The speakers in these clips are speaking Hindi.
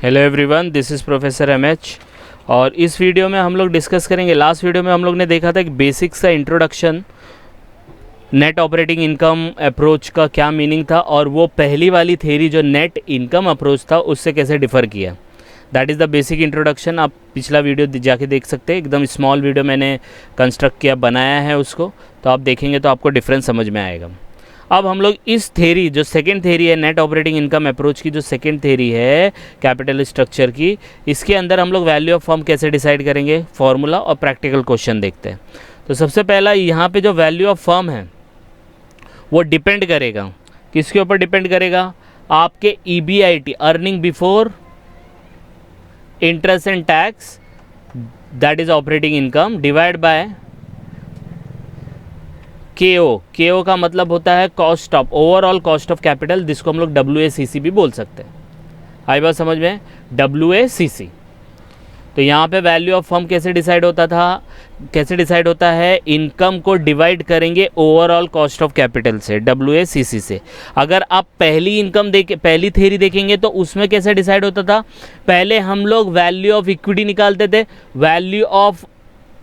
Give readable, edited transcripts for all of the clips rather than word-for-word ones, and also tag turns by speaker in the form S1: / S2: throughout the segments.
S1: Hello everyone, this is professor MH. और इस वीडियो में हम लोग डिस्कस करेंगे, लास्ट वीडियो में हम लोग ने देखा था कि बेसिक सा introduction, net operating income approach का क्या मीनिंग था और वो पहली वाली थ्योरी जो नेट इनकम अप्रोच था उससे कैसे डिफ़र किया। That is the basic introduction. आप पिछला वीडियो जाके देख सकते हैं, एकदम स्मॉल वीडियो मैंने कंस्ट्रक्ट किया, बनाया है उसको, तो आप देखेंगे तो आपको डिफरेंस समझ में आएगा। अब हम लोग इस थ्योरी जो सेकंड थ्योरी है नेट ऑपरेटिंग इनकम अप्रोच की, जो सेकंड थ्योरी है कैपिटल स्ट्रक्चर की, इसके अंदर हम लोग वैल्यू ऑफ फर्म कैसे डिसाइड करेंगे, फॉर्मूला और प्रैक्टिकल क्वेश्चन देखते हैं। तो सबसे पहला यहाँ पे जो वैल्यू ऑफ फर्म है वो डिपेंड करेगा, किसके ऊपर डिपेंड करेगा, आपके EBIT, earning before interest and tax, that is operating income, divide by KO का मतलब होता है cost of, overall cost of capital, जिसको हम लोग WACC भी बोल सकते हैं। आई बात समझ में, WACC। तो यहाँ पे वैल्यू ऑफ फर्म कैसे डिसाइड होता था, कैसे डिसाइड होता है, इनकम को डिवाइड करेंगे ओवरऑल कॉस्ट ऑफ कैपिटल से, WACC से। अगर आप पहली इनकम पहली थ्योरी देखेंगे तो उसमें कैसे डिसाइड होता था, पहले हम लोग वैल्यू ऑफ इक्विटी निकालते थे, वैल्यू ऑफ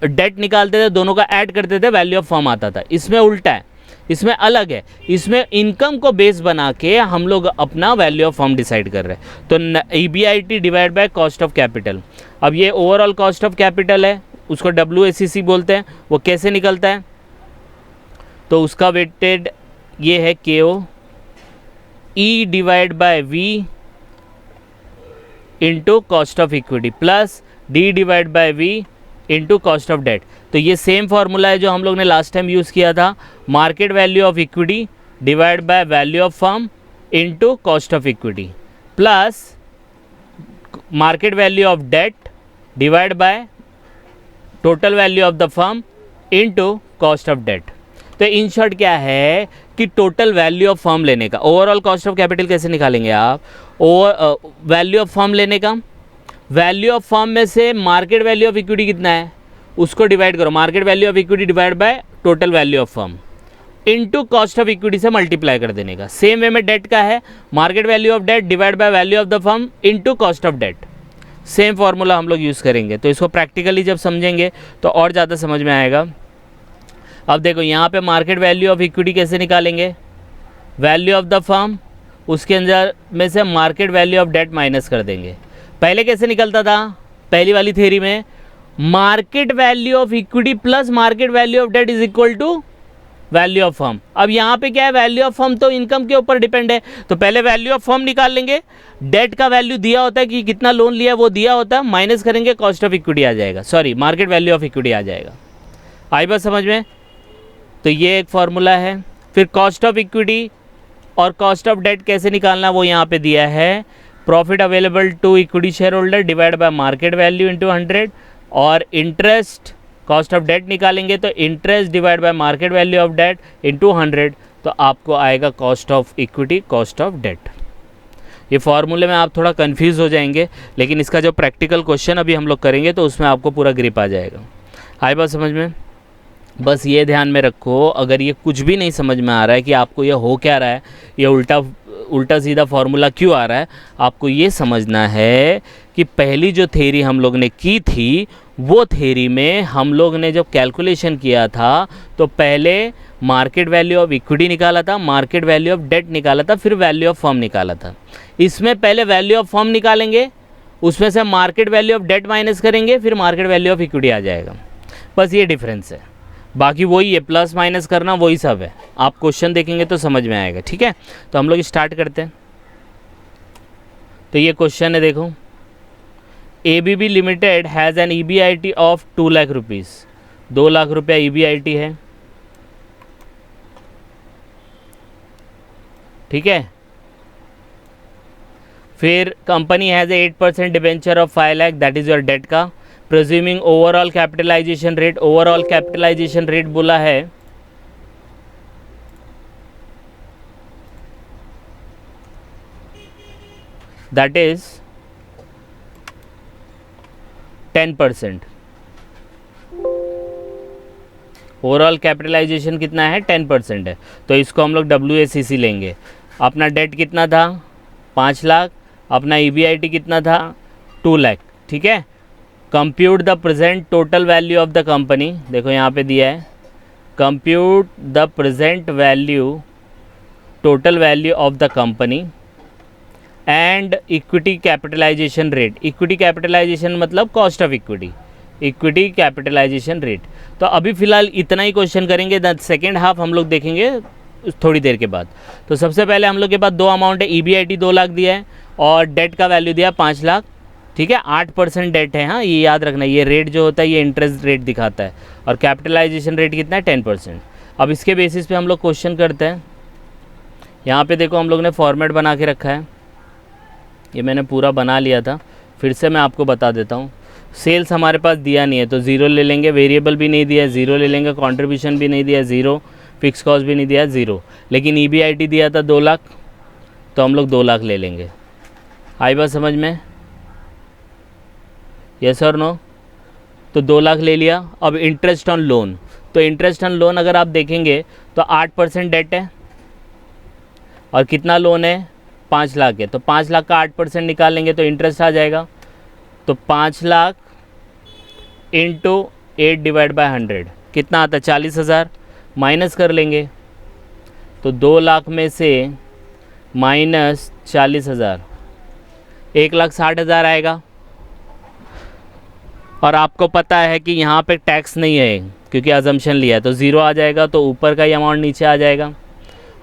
S1: डेट निकालते थे, दोनों का ऐड करते थे, वैल्यू ऑफ फर्म आता था। इसमें उल्टा है, इसमें अलग है, इसमें इनकम को बेस बना के हम लोग अपना वैल्यू ऑफ फर्म डिसाइड कर रहे हैं। तो EBIT divide by cost of capital. अब ये ओवरऑल कॉस्ट ऑफ कैपिटल है, उसको WACC बोलते हैं। वो कैसे निकलता है, तो उसका वेटेड ये है KO, E divide by V into cost of equity plus D divide by V into cost of debt. तो ये सेम फार्मूला है जो हम लोग ने लास्ट टाइम यूज़ किया था, market value of equity divide by value of firm into cost of equity plus market value of debt divide by total value of the firm into cost of debt. तो इन शॉर्ट क्या है कि टोटल वैल्यू ऑफ फर्म लेने का, ओवरऑल कॉस्ट ऑफ कैपिटल कैसे निकालेंगे आप, वैल्यू ऑफ फर्म लेने का, वैल्यू ऑफ फर्म में से मार्केट वैल्यू ऑफ इक्विटी कितना है उसको डिवाइड करो, market value of equity divide by total value of firm into cost of equity से मल्टीप्लाई कर देने का। सेम वे में डेट का है, market value of debt divide by value of the firm into cost of debt. Same formula हम लोग यूज़ करेंगे। तो इसको प्रैक्टिकली जब समझेंगे तो और ज़्यादा समझ में आएगा। अब देखो यहाँ पे मार्केट वैल्यू ऑफ इक्विटी कैसे निकालेंगे, वैल्यू ऑफ द फर्म, उसके अंदर में से market value of debt minus कर देंगे। पहले कैसे निकलता था, पहली वाली थ्योरी में market value of equity plus market value of debt is equal to value of firm. अब यहाँ पे क्या है, वैल्यू ऑफ फर्म तो इनकम के ऊपर डिपेंड है, तो पहले वैल्यू ऑफ फर्म निकाल लेंगे, डेट का वैल्यू दिया होता है कि कितना लोन लिया वो दिया होता है, माइनस करेंगे, कॉस्ट ऑफ इक्विटी आ जाएगा, sorry market value of equity आ जाएगा। आई बात समझ में। तो ये एक फॉर्मूला है। फिर कॉस्ट ऑफ इक्विटी और कॉस्ट ऑफ डेट कैसे निकालना वो यहाँ पे दिया है, profit available to equity share holder divide by market value into 100, और इंटरेस्ट कॉस्ट ऑफ डेट निकालेंगे तो interest divide by market value of debt into 100, तो आपको आएगा cost of equity, cost of debt. ये फॉर्मूले में आप थोड़ा कंफ्यूज हो जाएंगे, लेकिन इसका जो प्रैक्टिकल क्वेश्चन अभी हम लोग करेंगे तो उसमें आपको पूरा ग्रिप आ जाएगा। आई बात समझ में। बस ये ध्यान में रखो, अगर ये कुछ भी नहीं समझ में आ रहा है कि आपको ये हो क्या रहा है, ये उल्टा सीधा फार्मूला क्यों आ रहा है, आपको ये समझना है कि पहली जो थ्योरी हम लोग ने की थी वो थ्योरी में हम लोग ने जब कैलकुलेशन किया था तो पहले मार्केट वैल्यू ऑफ इक्विटी निकाला था, मार्केट वैल्यू ऑफ डेट निकाला था, फिर वैल्यू ऑफ फर्म निकाला था। इसमें पहले वैल्यू ऑफ फर्म निकालेंगे, उसमें से market value of debt minus करेंगे, फिर मार्केट वैल्यू ऑफ इक्विटी आ जाएगा। बस ये डिफरेंस है, बाकी वही है, प्लस माइनस करना वही सब है। आप क्वेश्चन देखेंगे तो समझ में आएगा, ठीक है। तो हम लोग स्टार्ट करते हैं। तो ये क्वेश्चन है, देखो, ABB limited has an EBIT of 2 lakh rupees, 2 lakh रुपया EBIT है, ठीक है। फिर company has 8% debenture of 5 lakh, that is your debt का। Presuming overall capitalisation rate, overall capitalisation rate बोला है दैट इज 10%। ओवरऑल कैपिटलाइजेशन कितना है, 10% है, तो इसको हम लोग WACC लेंगे। अपना डेट कितना था, 5 लाख, अपना EBIT कितना था 2 लाख, ठीक है। Compute the present total value of the company, देखो यहाँ पे दिया है compute the present value total value of the company and equity capitalisation rate. Equity capitalisation मतलब cost of equity, equity capitalisation rate. तो अभी फ़िलहाल इतना ही क्वेश्चन करेंगे, द सेकेंड हाफ हम लोग देखेंगे थोड़ी देर के बाद। तो सबसे पहले हम लोग के पास दो अमाउंट है, EBIT 2 लाख दिया है और डेट का वैल्यू दिया 5 लाख, ठीक है। 8% डेट है, हाँ ये याद रखना, ये रेट जो होता है ये इंटरेस्ट रेट दिखाता है और कैपिटलाइजेशन रेट कितना है 10%। अब इसके बेसिस पे हम लोग क्वेश्चन करते हैं। यहाँ पे देखो हम लोग ने फॉर्मेट बना के रखा है, ये मैंने पूरा बना लिया था, फिर से मैं आपको बता देता हूँ। सेल्स हमारे पास दिया नहीं है तो 0 ले लेंगे, वेरिएबल भी नहीं दिया है 0 ले लेंगे, कंट्रीब्यूशन भी नहीं दिया 0, फिक्स कॉस्ट भी नहीं दिया 0, लेकिन EBIT दिया था 2 लाख तो हम लोग 2 लाख ले लेंगे। आई बात समझ में? यस और नो? तो 2 लाख ले लिया। अब इंटरेस्ट ऑन लोन, तो इंटरेस्ट ऑन लोन अगर आप देखेंगे तो 8% डेट है और कितना लोन है 5 लाख है, तो 5 लाख का 8% निकालेंगे तो इंटरेस्ट आ जाएगा। तो 5 लाख इंटू 8 डिवाइड बाय 100 कितना आता है 40,000, माइनस कर लेंगे तो 2 लाख में से माइनस 40,000 1,60,000 आएगा। और आपको पता है कि यहाँ पे टैक्स नहीं है क्योंकि अजम्पशन लिया है, तो 0 आ जाएगा, तो ऊपर का ही अमाउंट नीचे आ जाएगा।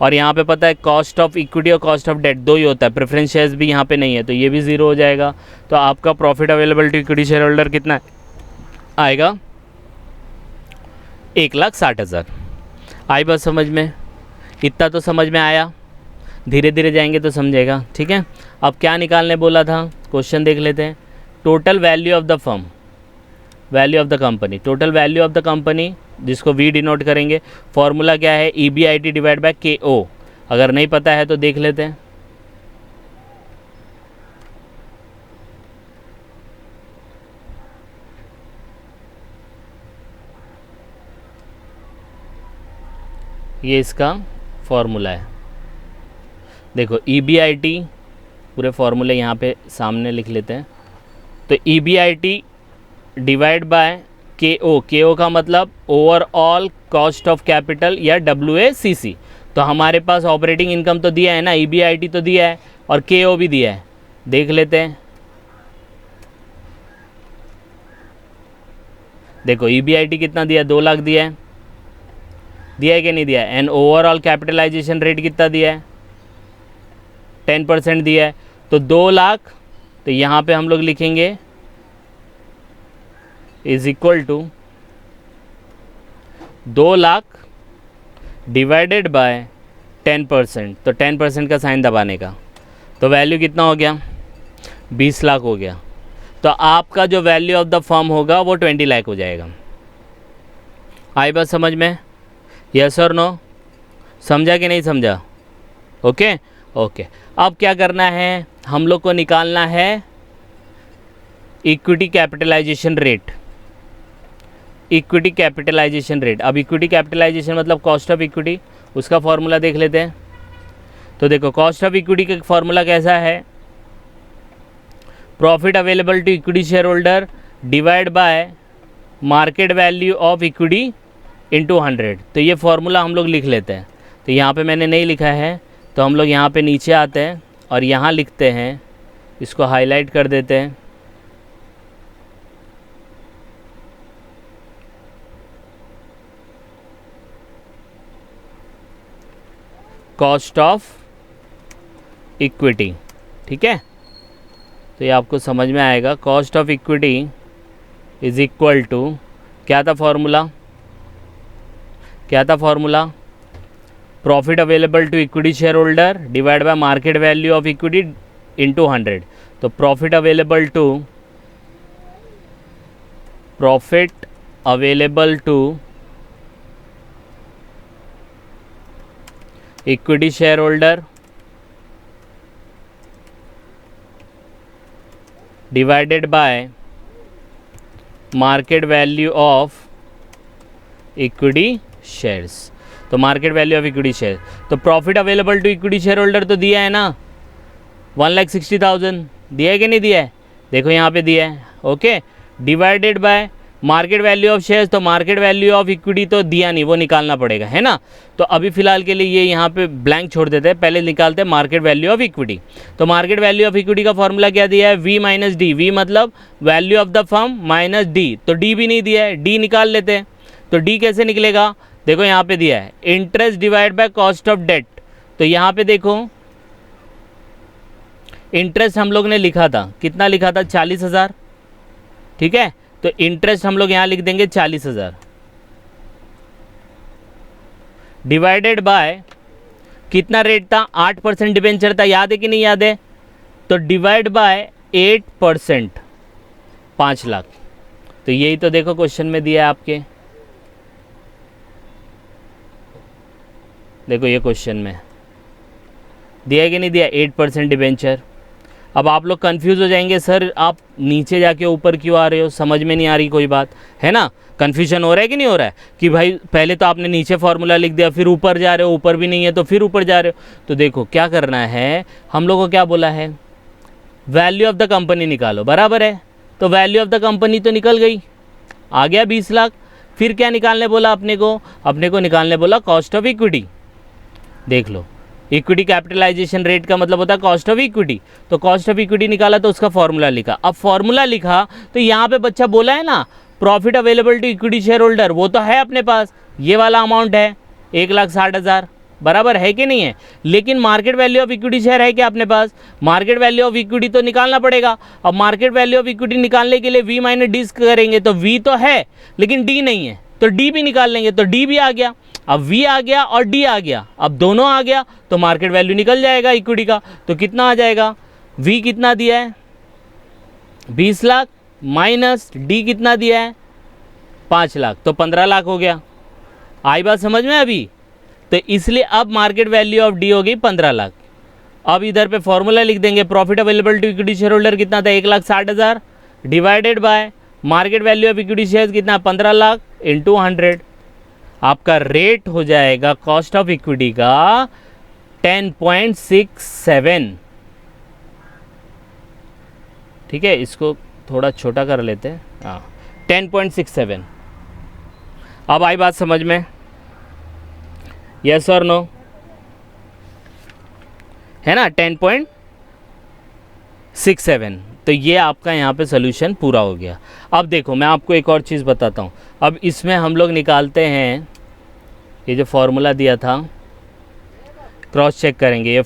S1: और यहाँ पे पता है कॉस्ट ऑफ इक्विटी और कॉस्ट ऑफ डेट 2 ही होता है, प्रेफरेंस शेयर्स भी यहाँ पे नहीं है तो ये भी 0 हो जाएगा। तो आपका profit available to equity share holder कितना आएगा 1,60,000। आई बात समझ में? इतना तो समझ में आया, धीरे धीरे जाएंगे तो समझेगा, ठीक है। अब क्या निकालने बोला था, क्वेश्चन देख लेते हैं। Total value of the firm, value of the company, total value of the company जिसको V डिनोट करेंगे। फॉर्मूला क्या है EBIT डिवाइड बाय KO, अगर नहीं पता है तो देख लेते हैं। ये इसका फॉर्मूला है, देखो EBIT पूरे फॉर्मूले यहाँ पे सामने लिख लेते हैं। तो EBIT divide by KO, KO का मतलब ओवरऑल कॉस्ट ऑफ कैपिटल या WACC। तो हमारे पास ऑपरेटिंग इनकम तो दिया है ना, EBIT तो दिया है और KO भी दिया है, देख लेते हैं। देखो EBIT कितना दिया 2 लाख दिया है कि नहीं दिया है, एंड ओवरऑल कैपिटलाइजेशन रेट कितना दिया है 10% दिया है। तो 2 लाख, तो यहाँ पे हम लोग लिखेंगे is equal to 2 lakh divided by 10%, तो 10% का साइन दबाने का, तो वैल्यू कितना हो गया 20 लाख हो गया। तो आपका जो वैल्यू ऑफ द फर्म होगा वो 20 लाख हो जाएगा। आई बात समझ में? यस और नो? समझा कि नहीं समझा? Okay okay. अब क्या करना है, हम लोग को निकालना है equity capitalisation rate, equity capitalisation rate. अब इक्विटी कैपिटलाइजेशन मतलब कॉस्ट ऑफ इक्विटी, उसका फॉर्मूला देख लेते हैं। तो देखो कॉस्ट ऑफ इक्विटी का फॉर्मूला कैसा है, profit available to equity share holder divide by market value of equity into 100। तो ये फॉर्मूला हम लोग लिख लेते हैं। तो यहाँ पे मैंने नहीं लिखा है, तो हम लोग यहाँ पे नीचे आते हैं और यहाँ लिखते हैं, इसको हाईलाइट कर देते हैं। कॉस्ट ऑफ इक्विटी, ठीक है। तो ये आपको समझ में आएगा, cost of equity is equal to क्या था फॉर्मूला, क्या था formula, profit available to equity share holder divide by market value of equity into 100। तो profit available to equity share holder divided by market value of equity shares. तो market value of equity share, तो profit available to equity share holder तो दिया है ना, 1,60,000 दिया है कि नहीं दिया है, देखो यहाँ पे दिया है। Okay, divided by market value of shares, तो मार्केट वैल्यू ऑफ इक्विटी तो दिया नहीं, वो निकालना पड़ेगा, है ना। तो अभी फ़िलहाल के लिए ये यहाँ पे ब्लैंक छोड़ देते हैं, पहले निकालते हैं मार्केट वैल्यू ऑफ इक्विटी। तो मार्केट वैल्यू ऑफ इक्विटी का फॉर्मूला क्या दिया है, वी माइनस डी, वी मतलब value of the firm minus D, तो डी भी नहीं दिया है, डी निकाल लेते हैं। तो डी कैसे निकलेगा, देखो यहाँ पे दिया है interest divide by cost of debt. तो यहाँ पे देखो इंटरेस्ट हम लोग ने लिखा था, कितना लिखा था, 40,000, ठीक है। तो इंटरेस्ट हम लोग यहाँ लिख देंगे 40,000 डिवाइडेड बाय कितना रेट था, 8% डिबेंचर था, याद है कि नहीं याद है, तो डिवाइड बाय 8%, 5 लाख। तो यही तो देखो क्वेश्चन में दिया है आपके, देखो ये क्वेश्चन में दिया है कि नहीं दिया, 8% डिबेंचर। अब आप लोग कंफ्यूज हो जाएंगे, सर आप नीचे जाके ऊपर क्यों आ रहे हो, समझ में नहीं आ रही कोई बात, है ना। कन्फ्यूजन हो रहा है कि नहीं हो रहा है, कि भाई पहले तो आपने नीचे फार्मूला लिख दिया, फिर ऊपर जा रहे हो, ऊपर भी नहीं है तो फिर ऊपर जा रहे हो। तो देखो क्या करना है, हम लोग को क्या बोला है, वैल्यू ऑफ द कंपनी निकालो, बराबर है। तो वैल्यू ऑफ द कंपनी तो निकल गई, आ गया 20 लाख। फिर क्या निकालने बोला अपने को निकालने बोला कॉस्ट ऑफ इक्विटी। देख लो, इक्विटी कैपिटलाइजेशन रेट का मतलब होता है कॉस्ट ऑफ इक्विटी। तो कॉस्ट ऑफ इक्विटी निकाला तो उसका फॉर्मूला लिखा। अब फॉर्मूला लिखा तो यहाँ पे बच्चा बोला है ना profit available to equity share holder, वो तो है अपने पास, ये वाला अमाउंट है 1,60,000, बराबर है कि नहीं है। लेकिन market value of equity share है क्या अपने पास, मार्केट वैल्यू ऑफ इक्विटी तो निकालना पड़ेगा। अब मार्केट वैल्यू ऑफ इक्विटी निकालने के लिए वी माइनस डी करेंगे, तो वी तो है लेकिन डी नहीं है, तो डी भी निकाल लेंगे, तो डी भी आ गया। अब वी आ गया और डी आ गया, अब दोनों आ गया तो मार्केट वैल्यू निकल जाएगा इक्विटी का। तो कितना आ जाएगा, वी कितना दिया है 20 लाख माइनस डी कितना दिया है 5 लाख, तो 15 लाख हो गया। आई बात समझ में अभी, तो इसलिए अब मार्केट वैल्यू ऑफ डी हो गई 15 लाख। अब इधर पे फॉर्मूला लिख देंगे, profit available to equity share holder कितना था 1,60,000 divided by market value of equity share कितना 15 लाख इंटू 100। आपका रेट हो जाएगा कॉस्ट ऑफ इक्विटी का 10.67। ठीक है, इसको थोड़ा छोटा कर लेते हैं, हाँ 10.67। अब आई बात समझ में, यस और नो, है ना 10.67। तो ये आपका यहाँ पे सोल्यूशन पूरा हो गया। अब देखो मैं आपको एक और चीज़ बताता हूँ। अब इसमें हम लोग निकालते हैं, ये जो फॉर्मूला दिया था क्रॉस चेक करेंगे, ये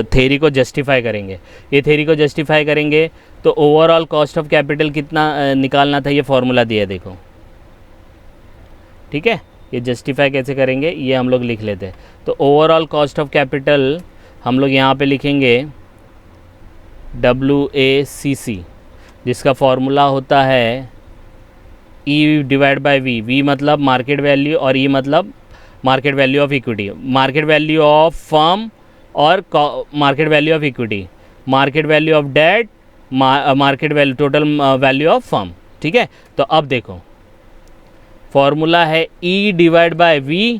S1: थ्योरी को जस्टिफाई करेंगे। ये थ्योरी को जस्टिफाई करेंगे तो ओवरऑल कॉस्ट ऑफ कैपिटल कितना निकालना था, ये फॉर्मूला दिया है देखो, ठीक है। ये जस्टिफाई कैसे करेंगे ये हम लोग लिख लेते हैं। तो ओवरऑल कॉस्ट ऑफ कैपिटल हम लोग यहाँ पे लिखेंगे WACC, जिसका फॉर्मूला होता है E divide by V। V मतलब मार्केट वैल्यू और E मतलब market value of equity. Market value of firm और market value of equity, market value of debt, market value total value of firm, ठीक है। तो अब देखो फॉर्मूला है E divide by V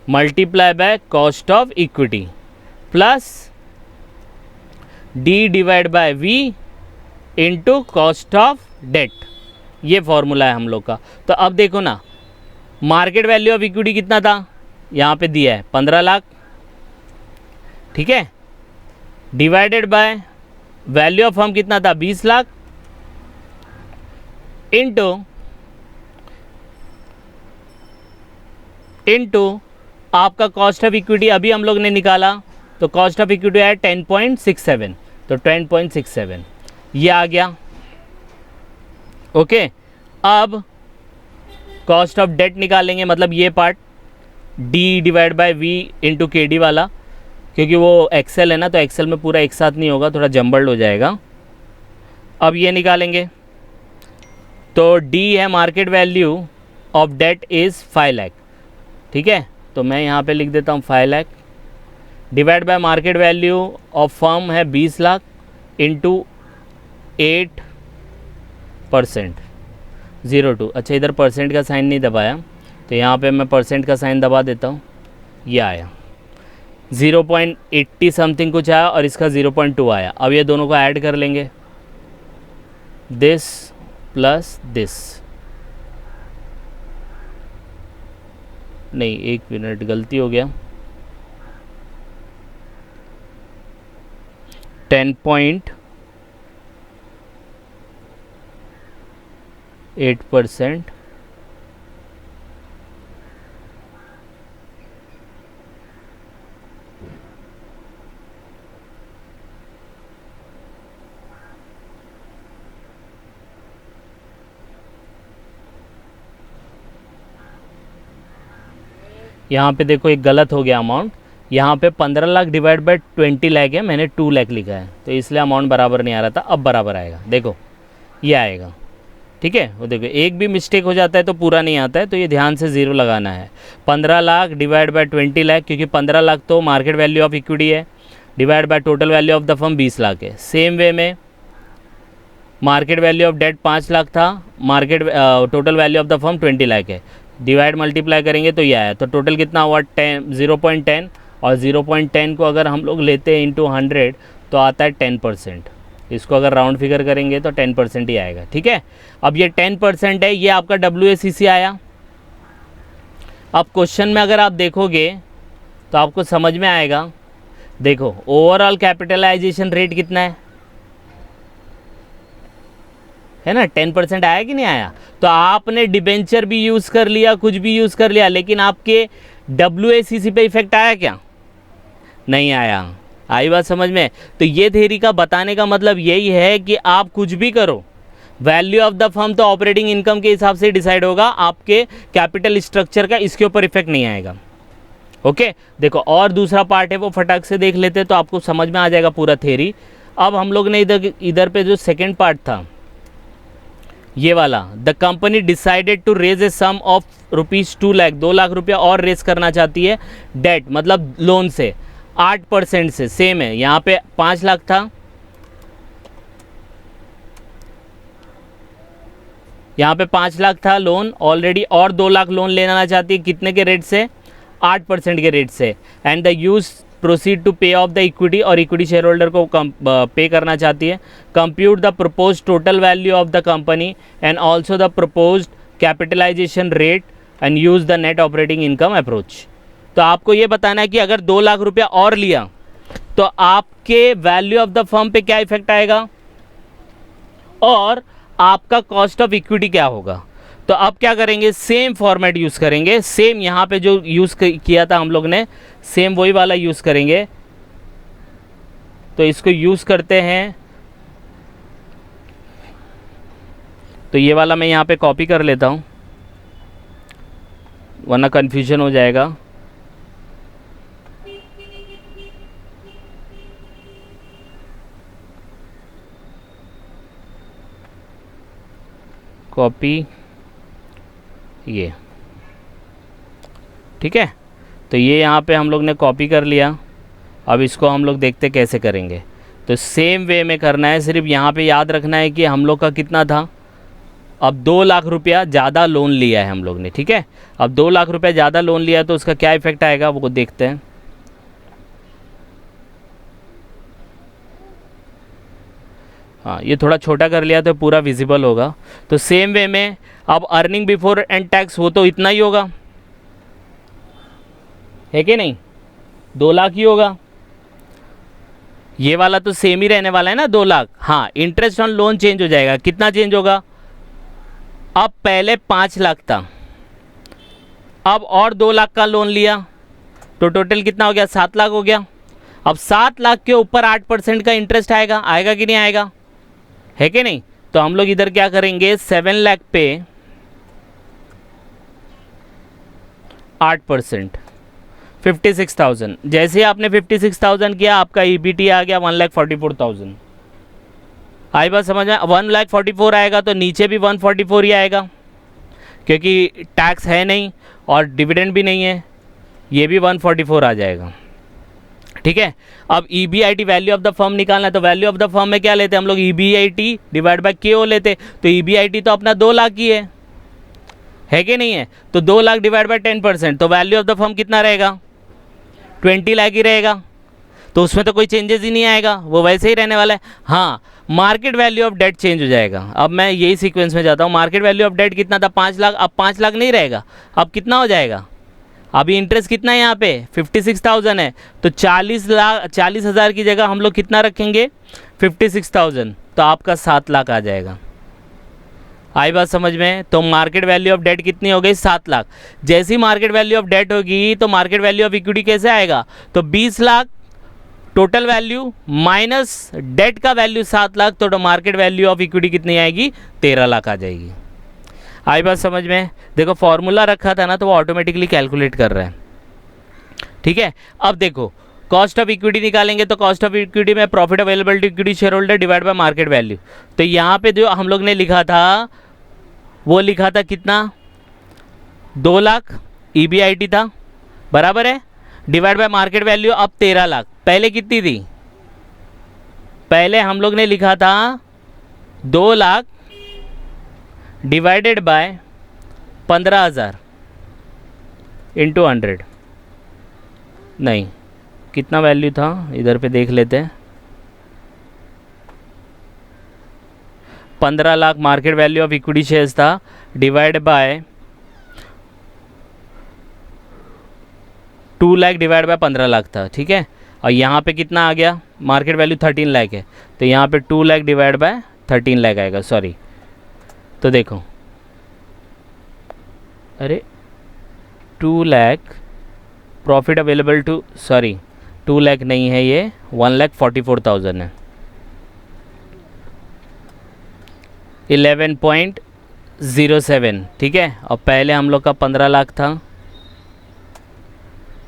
S1: multiply by cost of equity plus D divide by V into cost of debt, ये फॉर्मूला है हम लोग का। तो अब देखो ना मार्केट वैल्यू ऑफ इक्विटी कितना था, यहाँ पे दिया है 15 लाख, ठीक है, divided by value of firm कितना था 20 लाख इनटू आपका कॉस्ट ऑफ इक्विटी अभी हम लोग ने निकाला, तो कॉस्ट ऑफ इक्विटी है 10.67, तो 10.67 ये आ गया। ओके, अब कॉस्ट ऑफ डेट निकालेंगे, मतलब ये part D divide by V into K D वाला, क्योंकि वो एक्सेल है ना, तो एक्सेल में पूरा एक साथ नहीं होगा, थोड़ा जम्बल्ड हो जाएगा। अब ये निकालेंगे तो डी है market value of that is 5 lakh, ठीक है। तो मैं यहाँ पे लिख देता हूँ 5 lakh divide by market value of firm है 20 लाख इंटू 8% 02। अच्छा, इधर परसेंट का साइन नहीं दबाया, तो यहाँ पे मैं परसेंट का साइन दबा देता हूँ, ये आया। 0.80 समथिंग कुछ आया और इसका 0.2 आया। अब ये दोनों को ऐड कर लेंगे, दिस प्लस दिस, नहीं 1 मिनट गलती हो गया, 10.8%, यहाँ पे देखो एक गलत हो गया अमाउंट, यहाँ पे 15 लाख डिवाइड बाय 20 लाख है, मैंने 2 लाख लिखा है, तो इसलिए अमाउंट बराबर नहीं आ रहा था, अब बराबर आएगा, देखो ये आएगा। ठीक है, वो देखो एक भी मिस्टेक हो जाता है तो पूरा नहीं आता है, तो ये ध्यान से ज़ीरो लगाना है। 15 लाख डिवाइड बाय 20 लाख, क्योंकि 15 लाख तो मार्केट वैल्यू ऑफ इक्विटी है, divide by total value of the firm 20 lakh है। सेम वे में market value of debt 5 lakh था, market total value of the firm 20 lakh है, डिवाइड मल्टीप्लाई करेंगे तो ये आया, तो टोटल कितना हुआ 0.10, और 0.10 को अगर हम लोग लेते हैं इंटू 100 तो आता है 10%। इसको अगर राउंड फिगर करेंगे तो 10% ही आएगा। ठीक है, अब ये 10% है, ये आपका WACC आया। अब क्वेश्चन में अगर आप देखोगे तो आपको समझ में आएगा, देखो ओवरऑल कैपिटलाइजेशन रेट कितना है ना, 10% आया कि नहीं आया। तो आपने डिबेंचर भी यूज़ कर लिया, कुछ भी यूज़ कर लिया, लेकिन आपके WACC पे इफेक्ट आया क्या, नहीं आया। आई बात समझ में। तो ये थ्योरी का बताने का मतलब यही है कि आप कुछ भी करो, वैल्यू ऑफ द फर्म तो ऑपरेटिंग इनकम के हिसाब से डिसाइड होगा, आपके कैपिटल स्ट्रक्चर का इसके ऊपर इफेक्ट नहीं आएगा। ओके, देखो और दूसरा पार्ट है वो फटाक से देख लेते तो आपको समझ में आ जाएगा पूरा थ्योरी। अब हम लोग ने इधर पे जो सेकेंड पार्ट था ये वाला, the company decided to raise a sum of ₹2 lakh, 2 lakh रुपया और रेज करना चाहती है, डेट मतलब लोन से 8% से, सेम है, यहाँ पे 5 लाख था, यहाँ पे 5 लाख था लोन ऑलरेडी, और 2 लाख लोन लेना चाहती है, कितने के रेट से, 8% के रेट से, and the use proceed to pay off the equity, और इक्विटी शेयर होल्डर को पे करना चाहती है। Compute the propose total value of the company and also the propose capitalization rate and use the net operating income approach. तो आपको ये बताना है कि अगर 2 लाख रुपया और लिया तो आपके वैल्यू ऑफ द फर्म पे क्या इफेक्ट आएगा और आपका कॉस्ट ऑफ इक्विटी क्या होगा। तो अब क्या करेंगे, सेम फॉर्मेट यूज़ करेंगे, सेम यहाँ पे जो यूज़ किया था हम लोग ने, सेम वही वाला यूज़ करेंगे। तो इसको यूज़ करते हैं, तो ये वाला मैं यहाँ पे कॉपी कर लेता हूँ वरना कन्फ्यूजन हो जाएगा। कॉपी ये, ठीक है, तो ये यहाँ पे हम लोग ने कॉपी कर लिया। अब इसको हम लोग देखते कैसे करेंगे। तो सेम वे में करना है, सिर्फ यहाँ पे याद रखना है कि हम लोग का कितना था, अब 2 लाख रुपया ज़्यादा लोन लिया है हम लोग ने। ठीक है, अब 2 लाख रुपया ज़्यादा लोन लिया है तो उसका क्या इफेक्ट आएगा वो देखते हैं। हाँ, ये थोड़ा छोटा कर लिया तो पूरा विजिबल होगा। तो सेम वे में अब अर्निंग बिफोर एंड टैक्स वो तो इतना ही होगा, है कि नहीं, 2 लाख ही होगा। ये वाला तो सेम ही रहने वाला है ना 2 लाख। हाँ, इंटरेस्ट ऑन लोन चेंज हो जाएगा, कितना चेंज होगा, अब पहले 5 लाख था, अब और 2 लाख का लोन लिया तो टोटल कितना हो गया, 7 लाख हो गया। अब 7 लाख के ऊपर 8% का इंटरेस्ट आएगा, आएगा कि नहीं आएगा, है कि नहीं। तो हम लोग इधर क्या करेंगे, 7 लाख पे 8%, 56,000। जैसे ही आपने 56,000 किया आपका EBT आ गया 1,44,000। आई बात समझ में, 1,44,000 आएगा तो नीचे भी 144 ही आएगा, क्योंकि टैक्स है नहीं और डिविडेंड भी नहीं है, ये भी 144 आ जाएगा। ठीक है, अब EBIT value of the firm निकालना है, तो वैल्यू ऑफ द फर्म में क्या लेते हैं हम लोग, EBIT डिवाइड बाय KO लेते। तो EBIT तो अपना 2 लाख की है कि नहीं है, तो 2 लाख डिवाइड बाय 10%, तो वैल्यू ऑफ द फर्म कितना रहेगा, 20 लाख ही रहेगा, तो उसमें तो कोई चेंजेस ही नहीं आएगा, वो वैसे ही रहने वाला है। हाँ, market value of debt change हो जाएगा। अब मैं यही सीक्वेंस में जाता हूँ। मार्केट वैल्यू ऑफ डेट कितना था? 5 लाख। अब 5 लाख नहीं रहेगा, अब कितना हो जाएगा? अभी इंटरेस्ट कितना है यहाँ पे? 56,000 है, तो 40,000 की जगह हम लोग कितना रखेंगे? 56,000, तो आपका 7 लाख आ जाएगा। आई बात समझ में? तो मार्केट वैल्यू ऑफ डेट कितनी हो गई? 7 लाख। जैसी मार्केट वैल्यू ऑफ डेट होगी तो मार्केट वैल्यू ऑफ इक्विटी कैसे आएगा? तो 20 lakh total value minus debt का वैल्यू 7 लाख, तो मार्केट वैल्यू ऑफ इक्विटी कितनी आएगी? 13 लाख आ जाएगी। आई बात समझ में? देखो फॉर्मूला रखा था ना, तो वो ऑटोमेटिकली कैलकुलेट कर रहा है। ठीक है, अब देखो कॉस्ट ऑफ इक्विटी निकालेंगे, तो कॉस्ट ऑफ इक्विटी में profit available to equity share holder divide by market value. तो यहाँ पे जो हम लोग ने लिखा था वो लिखा था कितना? 2 लाख EBIT था, बराबर है, डिवाइड बाय मार्केट वैल्यू अब 13 लाख। पहले कितनी थी? पहले हम लोग ने लिखा था 2 लाख डिवाइडेड बाय 15,000 इंटू 100। नहीं, कितना वैल्यू था इधर पे देख लेते हैं। 15 lakh market value of equity shares था, divide by 2 lakh divide by 15 lakh था। ठीक है, और यहाँ पे कितना आ गया? मार्केट वैल्यू 13 लाख है, तो यहाँ पे 2 लाख डिवाइड बाय 13 लाख आएगा। सॉरी, तो देखो, अरे 2 lakh profit available to, sorry 2 lakh नहीं है, ये 1,44,000 है। 11.07। ठीक है, और पहले हम लोग का 15 लाख था,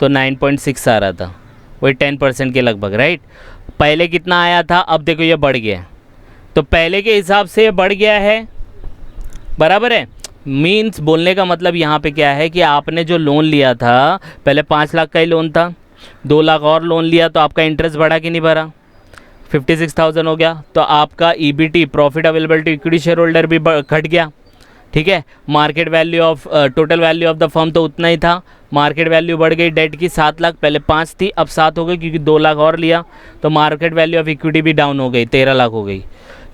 S1: तो 9.6 आ रहा था, वही 10% के लगभग, राइट। पहले कितना आया था? अब देखो ये बढ़ गया, तो पहले के हिसाब से ये बढ़ गया है, बराबर है। मीन्स बोलने का मतलब यहाँ पे क्या है कि आपने जो लोन लिया था, पहले 5 लाख का ही लोन था, 2 लाख और लोन लिया, तो आपका इंटरेस्ट बढ़ा कि नहीं बढ़ा? 56,000 हो गया, तो आपका EBT profit available to equity share holder भी घट गया। ठीक है, market value of total value of the firm तो उतना ही था, मार्केट वैल्यू बढ़ गई डेट की 7 लाख, पहले 5 थी अब 7 हो गई, क्योंकि 2 लाख और लिया, तो मार्केट वैल्यू ऑफ इक्विटी भी डाउन हो गई, 13 लाख हो गई।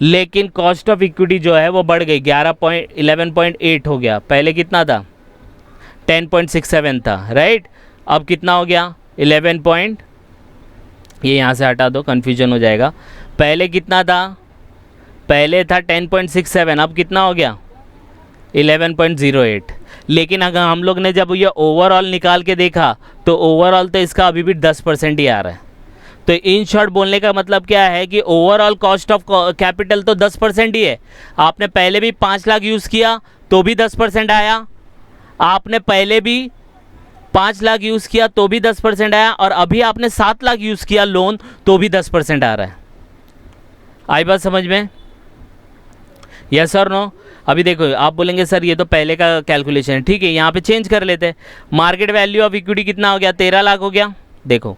S1: लेकिन कॉस्ट ऑफ इक्विटी जो है वो बढ़ गई, 11.8 हो गया। पहले कितना था? 10.67 था, राइट। अब कितना हो गया? 11 ये यहाँ से हटा दो, कन्फ्यूजन हो जाएगा। पहले कितना था? पहले था 10.67, अब कितना हो गया? 11.08। लेकिन अगर हम लोग ने जब ये ओवरऑल निकाल के देखा, तो ओवरऑल तो इसका अभी भी 10% ही आ रहा है। तो इन शॉर्ट बोलने का मतलब क्या है कि ओवरऑल कॉस्ट ऑफ कैपिटल तो 10% ही है। आपने पहले भी 5 लाख यूज़ किया तो भी 10% आया, आपने पहले भी 5 लाख यूज़ किया तो भी 10% आया, और अभी आपने 7 लाख यूज़ किया लोन तो भी 10% आ रहा है। आई बात समझ में? यस और नो? अभी देखो, आप बोलेंगे सर ये तो पहले का कैलकुलेशन है, ठीक है, यहाँ पे चेंज कर लेते हैं। मार्केट वैल्यू ऑफ इक्विटी कितना हो गया? 13 लाख हो गया। देखो,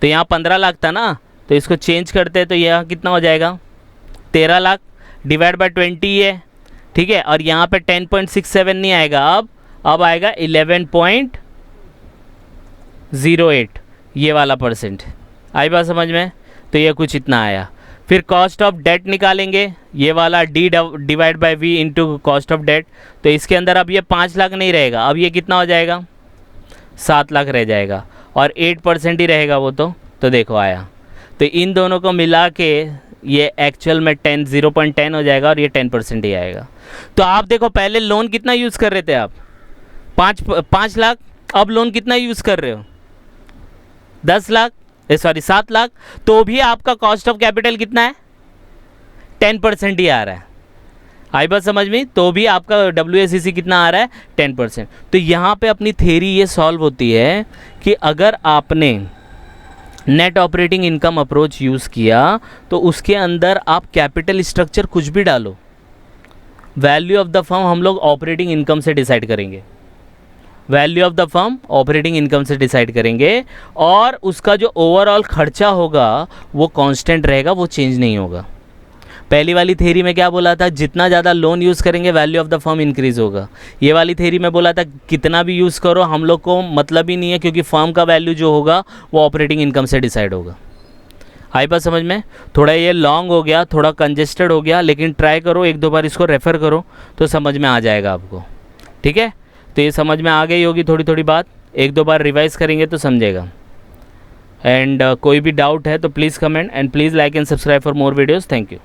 S1: तो यहाँ 15 लाख था ना, तो इसको चेंज करते हैं, तो यहाँ कितना हो जाएगा? 13 लाख डिवाइड बाय 20 है, ठीक है, और यहाँ पे 10.67 नहीं आएगा, अब आएगा 11.08, ये वाला परसेंट। आई बात समझ में? तो ये कुछ इतना आया। फिर कॉस्ट ऑफ डेट निकालेंगे, ये वाला D divide by V into cost of debt. तो इसके अंदर अब ये 5 लाख नहीं रहेगा, अब ये कितना हो जाएगा? 7 लाख रह जाएगा, और 8% ही रहेगा वो तो देखो आया। तो इन दोनों को मिला के ये एक्चुअल में 0.10 हो जाएगा, और ये 10% ही आएगा। तो आप देखो, पहले लोन कितना यूज़ कर रहे थे आप? 5 लाख, अब लोन कितना यूज़ कर रहे हो? 10 लाख, सॉरी 7 लाख, तो भी आपका कॉस्ट ऑफ कैपिटल कितना है? 10% ही आ रहा है। आई बात समझ में? तो भी आपका WACC कितना आ रहा है? 10%। तो यहाँ पे अपनी थ्योरी ये सॉल्व होती है कि अगर आपने net operating income approach use किया तो उसके अंदर आप कैपिटल स्ट्रक्चर कुछ भी डालो, वैल्यू ऑफ द फर्म हम लोग ऑपरेटिंग इनकम से डिसाइड करेंगे, value of the firm operating income से डिसाइड करेंगे, और उसका जो ओवरऑल खर्चा होगा वो कांस्टेंट रहेगा, वो चेंज नहीं होगा। पहली वाली थेरी में क्या बोला था, जितना ज़्यादा लोन यूज़ करेंगे value of the firm increase होगा। ये वाली थेरी में बोला था कितना भी यूज़ करो हम लोग को मतलब ही नहीं है, क्योंकि फर्म का वैल्यू जो होगा वो ऑपरेटिंग इनकम से डिसाइड होगा। आई बात समझ में? थोड़ा ये लॉन्ग हो गया, थोड़ा कंजेस्टेड हो गया, लेकिन ट्राई करो, एक दो बार इसको रेफ़र करो तो समझ में आ जाएगा आपको। ठीक है, तो ये समझ में आ गई होगी थोड़ी थोड़ी बात, एक दो बार रिवाइज़ करेंगे तो समझेगा। एंड कोई भी डाउट है तो please comment and please like and subscribe for more videos. Thank you.